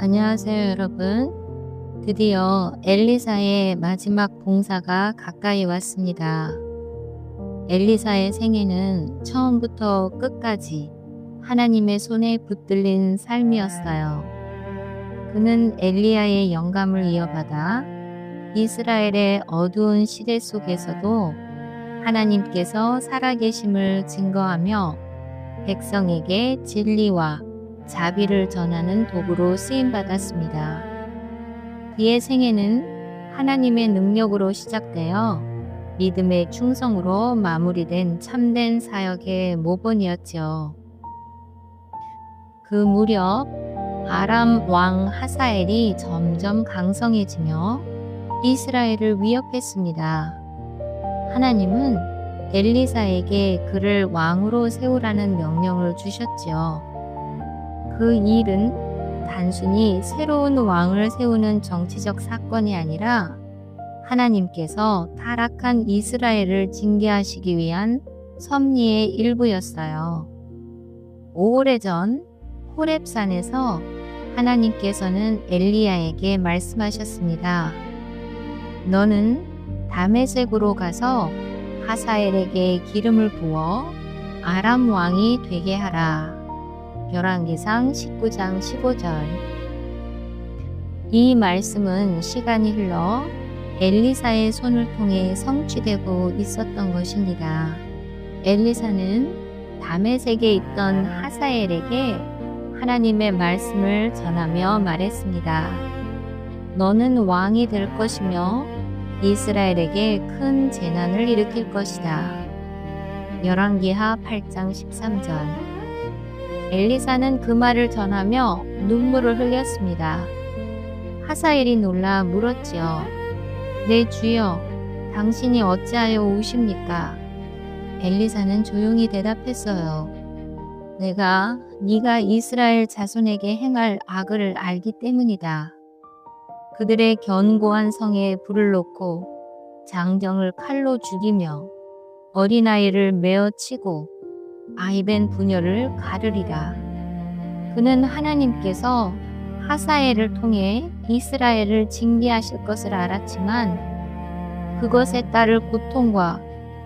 안녕하세요, 여러분. 드디어 엘리사의 마지막 봉사가 가까이 왔습니다. 엘리사의 생애는 처음부터 끝까지 하나님의 손에 붙들린 삶이었어요. 그는 엘리야의 영감을 이어받아 이스라엘의 어두운 시대 속에서도 하나님께서 살아계심을 증거하며 백성에게 진리와 자비를 전하는 도구로 쓰임받았습니다. 그의 생애는 하나님의 능력으로 시작되어 믿음의 충성으로 마무리된 참된 사역의 모본이었죠. 그 무렵 아람 왕 하사엘이 점점 강성해지며 이스라엘을 위협했습니다. 하나님은 엘리사에게 그를 왕으로 세우라는 명령을 주셨지요. 그 일은 단순히 새로운 왕을 세우는 정치적 사건이 아니라 하나님께서 타락한 이스라엘을 징계하시기 위한 섭리의 일부였어요. 오래전 호렙산에서 하나님께서는 엘리야에게 말씀하셨습니다. 너는 다메섹으로 가서 하사엘에게 기름을 부어 아람 왕이 되게 하라. 열왕기상 19장 15절. 이 말씀은 시간이 흘러 엘리사의 손을 통해 성취되고 있었던 것입니다. 엘리사는 다메섹에 있던 하사엘에게 하나님의 말씀을 전하며 말했습니다. 너는 왕이 될 것이며 이스라엘에게 큰 재난을 일으킬 것이다. 열왕기하 8장 13절. 엘리사는 그 말을 전하며 눈물을 흘렸습니다. 하사엘이 놀라 물었지요. 내 주여, 당신이 어찌하여 우십니까? 엘리사는 조용히 대답했어요. 내가 네가 이스라엘 자손에게 행할 악을 알기 때문이다. 그들의 견고한 성에 불을 놓고 장정을 칼로 죽이며 어린아이를 메어 치고 아이벤 부녀를 가르리라. 그는 하나님께서 하사엘을 통해 이스라엘을 징계하실 것을 알았지만 그것에 따를 고통과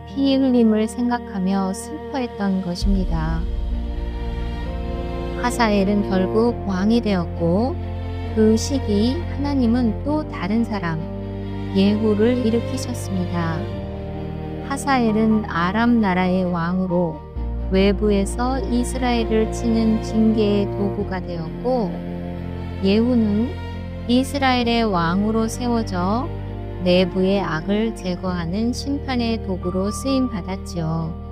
피 흘림을 생각하며 슬퍼했던 것입니다. 하사엘은 결국 왕이 되었고 그 시기 하나님은 또 다른 사람 예후를 일으키셨습니다. 하사엘은 아람 나라의 왕으로 외부에서 이스라엘을 치는 징계의 도구가 되었고 예후는 이스라엘의 왕으로 세워져 내부의 악을 제거하는 심판의 도구로 쓰임받았지요.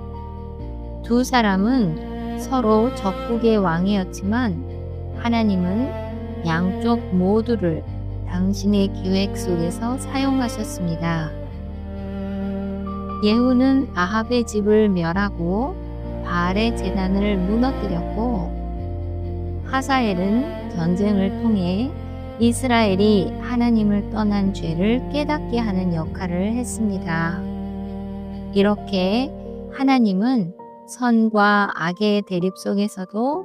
두 사람은 서로 적국의 왕이었지만 하나님은 양쪽 모두를 당신의 계획 속에서 사용하셨습니다. 예후는 아합의 집을 멸하고 바알의 제단을 무너뜨렸고 하사엘은 전쟁을 통해 이스라엘이 하나님을 떠난 죄를 깨닫게 하는 역할을 했습니다. 이렇게 하나님은 선과 악의 대립 속에서도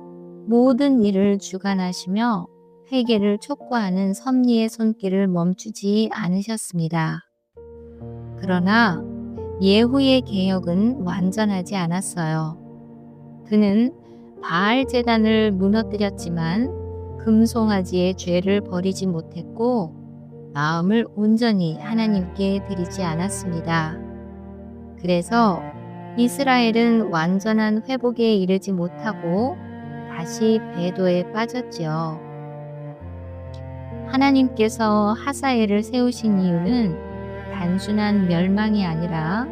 모든 일을 주관하시며 회개를 촉구하는 섭리의 손길을 멈추지 않으셨습니다. 그러나 예후의 개혁은 완전하지 않았어요. 그는 바알 제단을 무너뜨렸지만 금송아지의 죄를 버리지 못했고 마음을 온전히 하나님께 드리지 않았습니다. 그래서 이스라엘은 완전한 회복에 이르지 못하고 다시 배도에 빠졌지요. 하나님께서 하사엘을 세우신 이유는 단순한 멸망이 아니라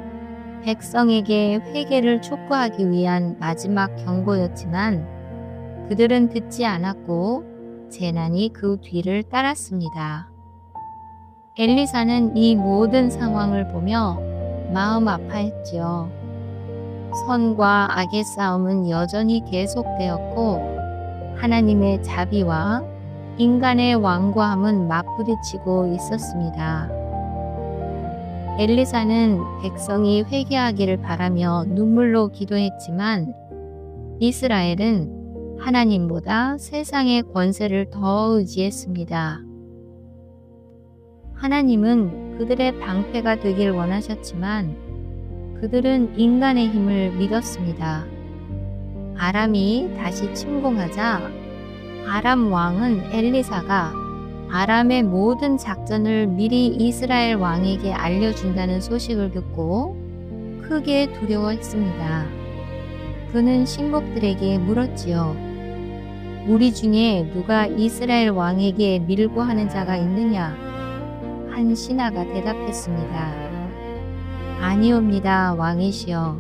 백성에게 회개를 촉구하기 위한 마지막 경고였지만 그들은 듣지 않았고 재난이 그 뒤를 따랐습니다. 엘리사는 이 모든 상황을 보며 마음 아파했지요. 선과 악의 싸움은 여전히 계속되었고 하나님의 자비와 인간의 완고함은 맞부딪히고 있었습니다. 엘리사는 백성이 회개하기를 바라며 눈물로 기도했지만 이스라엘은 하나님보다 세상의 권세를 더 의지했습니다. 하나님은 그들의 방패가 되길 원하셨지만 그들은 인간의 힘을 믿었습니다. 아람이 다시 침공하자 아람 왕은 엘리사가 아람의 모든 작전을 미리 이스라엘 왕에게 알려준다는 소식을 듣고 크게 두려워했습니다. 그는 신복들에게 물었지요. 우리 중에 누가 이스라엘 왕에게 밀고 하는 자가 있느냐? 한 신하가 대답했습니다. 아니옵니다, 왕이시여.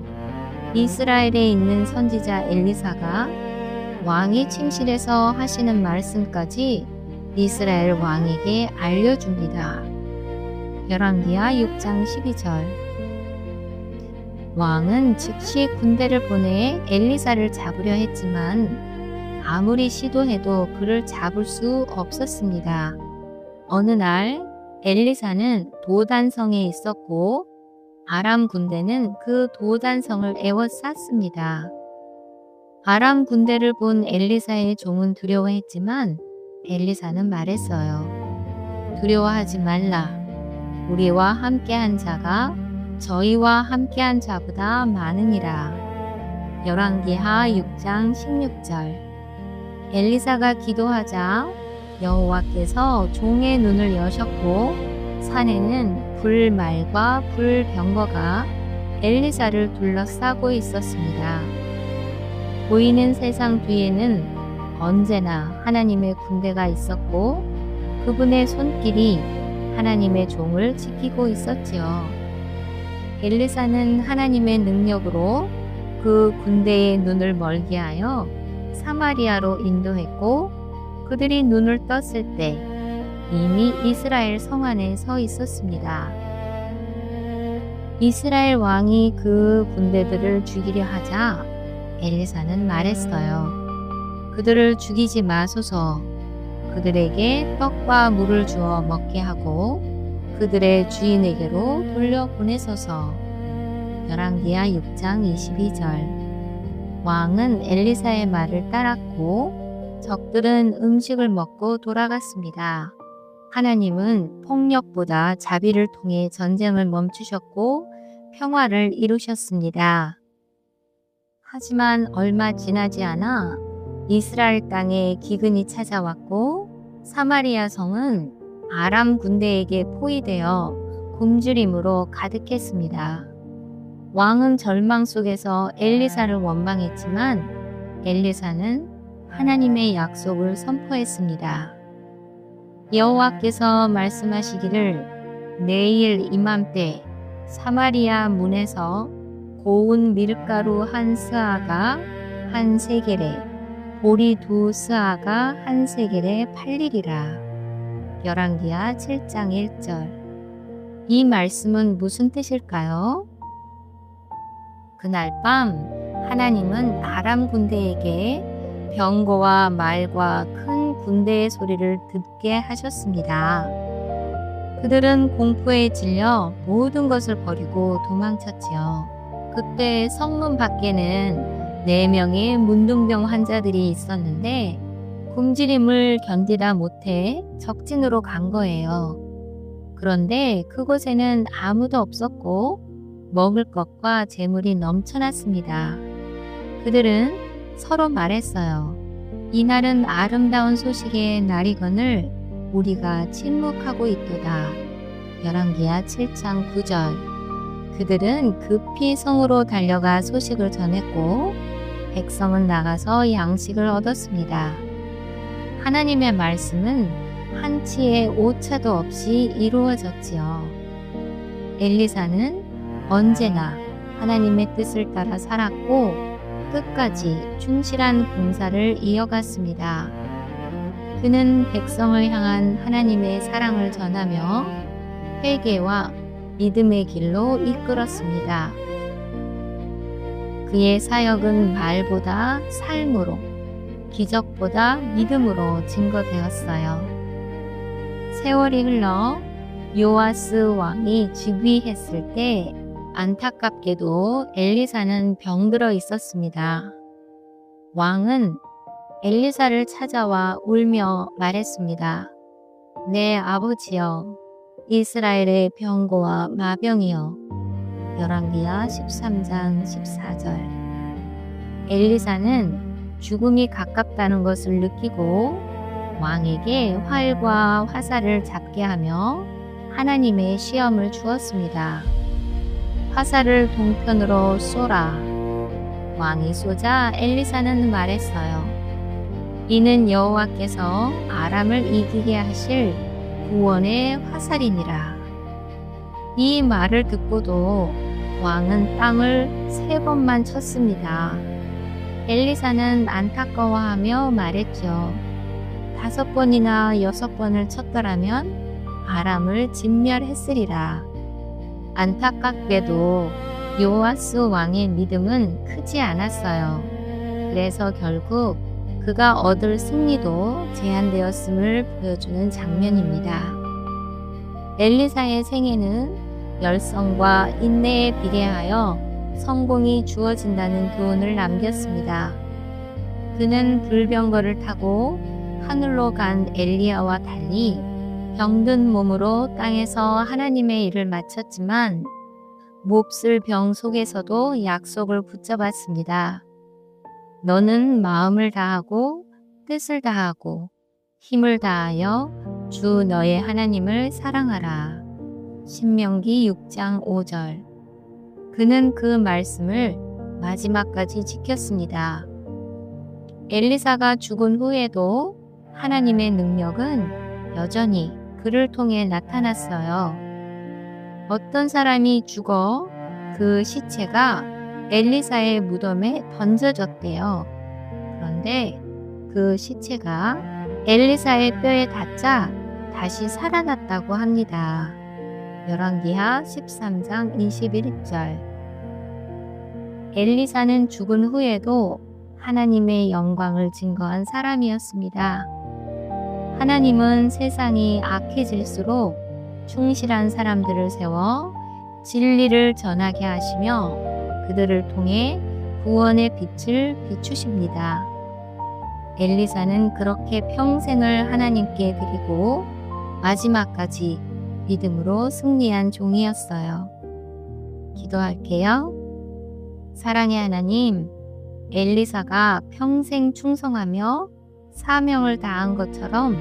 이스라엘에 있는 선지자 엘리사가 왕이 침실에서 하시는 말씀까지 이스라엘 왕에게 알려줍니다. 열왕기하 6장 12절. 왕은 즉시 군대를 보내 엘리사를 잡으려 했지만 아무리 시도해도 그를 잡을 수 없었습니다. 어느 날 엘리사는 도단성에 있었고 아람 군대는 그 도단성을 에워쌌습니다. 아람 군대를 본 엘리사의 종은 두려워했지만 엘리사는 말했어요. 두려워하지 말라. 우리와 함께한 자가 저희와 함께한 자보다 많으니라. 열왕기하 6장 16절. 엘리사가 기도하자 여호와께서 종의 눈을 여셨고 산에는 불말과 불병거가 엘리사를 둘러싸고 있었습니다. 보이는 세상 뒤에는 언제나 하나님의 군대가 있었고 그분의 손길이 하나님의 종을 지키고 있었지요. 엘리사는 하나님의 능력으로 그 군대의 눈을 멀게 하여 사마리아로 인도했고 그들이 눈을 떴을 때 이미 이스라엘 성 안에 서 있었습니다. 이스라엘 왕이 그 군대들을 죽이려 하자 엘리사는 말했어요. 그들을 죽이지 마소서. 그들에게 떡과 물을 주어 먹게 하고 그들의 주인에게로 돌려보내소서. 열왕기하 6장 22절. 왕은 엘리사의 말을 따랐고 적들은 음식을 먹고 돌아갔습니다. 하나님은 폭력보다 자비를 통해 전쟁을 멈추셨고 평화를 이루셨습니다. 하지만 얼마 지나지 않아 이스라엘 땅에 기근이 찾아왔고 사마리아 성은 아람 군대에게 포위되어 굶주림으로 가득했습니다. 왕은 절망 속에서 엘리사를 원망했지만 엘리사는 하나님의 약속을 선포했습니다. 여호와께서 말씀하시기를 내일 이맘때 사마리아 문에서 고운 밀가루 한 스아가 한 세겔에 보리 두 스아가 한 세겔에 팔리리라. 열왕기하 7장 1절. 이 말씀은 무슨 뜻일까요? 그날 밤 하나님은 아람 군대에게 병거와 말과 큰 군대의 소리를 듣게 하셨습니다. 그들은 공포에 질려 모든 것을 버리고 도망쳤지요. 그때 성문 밖에는 4명의 문둥병 환자들이 있었는데 굶주림을 견디다 못해 적진으로 간 거예요. 그런데 그곳에는 아무도 없었고 먹을 것과 재물이 넘쳐났습니다. 그들은 서로 말했어요. 이날은 아름다운 소식의 날이거늘 우리가 침묵하고 있도다. 열왕기하 7장 9절. 그들은 급히 성으로 달려가 소식을 전했고 백성은 나가서 양식을 얻었습니다. 하나님의 말씀은 한치의 오차도 없이 이루어졌지요. 엘리사는 언제나 하나님의 뜻을 따라 살았고 끝까지 충실한 봉사를 이어갔습니다. 그는 백성을 향한 하나님의 사랑을 전하며 회개와 믿음의 길로 이끌었습니다. 그의 사역은 말보다 삶으로, 기적보다 믿음으로 증거되었어요. 세월이 흘러 요아스 왕이 즉위했을 때 안타깝게도 엘리사는 병들어 있었습니다. 왕은 엘리사를 찾아와 울며 말했습니다. 내 아버지여, 이스라엘의 병고와 마병이여. 열왕기하 13장 14절. 엘리사는 죽음이 가깝다는 것을 느끼고 왕에게 활과 화살을 잡게 하며 하나님의 시험을 주었습니다. 화살을 동편으로 쏘라. 왕이 쏘자 엘리사는 말했어요. 이는 여호와께서 아람을 이기게 하실 구원의 화살이니라. 이 말을 듣고도 왕은 땅을 3번만 쳤습니다. 엘리사는 안타까워하며 말했죠. 5번이나 6번을 쳤더라면 아람을 진멸했으리라. 안타깝게도 요아스 왕의 믿음은 크지 않았어요. 그래서 결국 그가 얻을 승리도 제한되었음을 보여주는 장면입니다. 엘리사의 생애는 열성과 인내에 비례하여 성공이 주어진다는 교훈을 남겼습니다. 그는 불병거를 타고 하늘로 간 엘리야와 달리 병든 몸으로 땅에서 하나님의 일을 마쳤지만 몹쓸 병 속에서도 약속을 붙잡았습니다. 너는 마음을 다하고 뜻을 다하고 힘을 다하여 주 너의 하나님을 사랑하라. 신명기 6장 5절. 그는 그 말씀을 마지막까지 지켰습니다. 엘리사가 죽은 후에도 하나님의 능력은 여전히 그를 통해 나타났어요. 어떤 사람이 죽어 그 시체가 엘리사의 무덤에 던져졌대요. 그런데 그 시체가 엘리사의 뼈에 닿자 다시 살아났다고 합니다. 열왕기하 13장 21절. 엘리사는 죽은 후에도 하나님의 영광을 증거한 사람이었습니다. 하나님은 세상이 악해질수록 충실한 사람들을 세워 진리를 전하게 하시며 그들을 통해 구원의 빛을 비추십니다. 엘리사는 그렇게 평생을 하나님께 드리고 마지막까지 믿음으로 승리한 종이었어요. 기도할게요. 사랑의 하나님, 엘리사가 평생 충성하며 사명을 다한 것처럼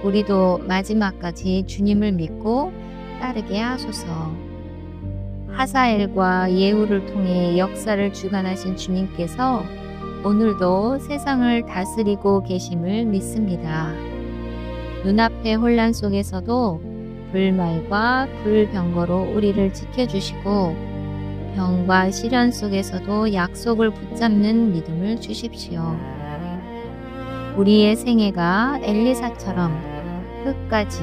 우리도 마지막까지 주님을 믿고 따르게 하소서. 하사엘과 예후를 통해 역사를 주관하신 주님께서 오늘도 세상을 다스리고 계심을 믿습니다. 눈앞의 혼란 속에서도 불말과 불병거로 우리를 지켜주시고 병과 시련 속에서도 약속을 붙잡는 믿음을 주십시오. 우리의 생애가 엘리사처럼 끝까지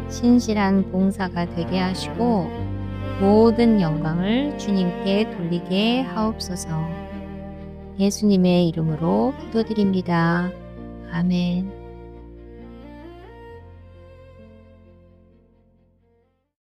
신실한 봉사가 되게 하시고 모든 영광을 주님께 돌리게 하옵소서. 예수님의 이름으로 기도드립니다. 아멘.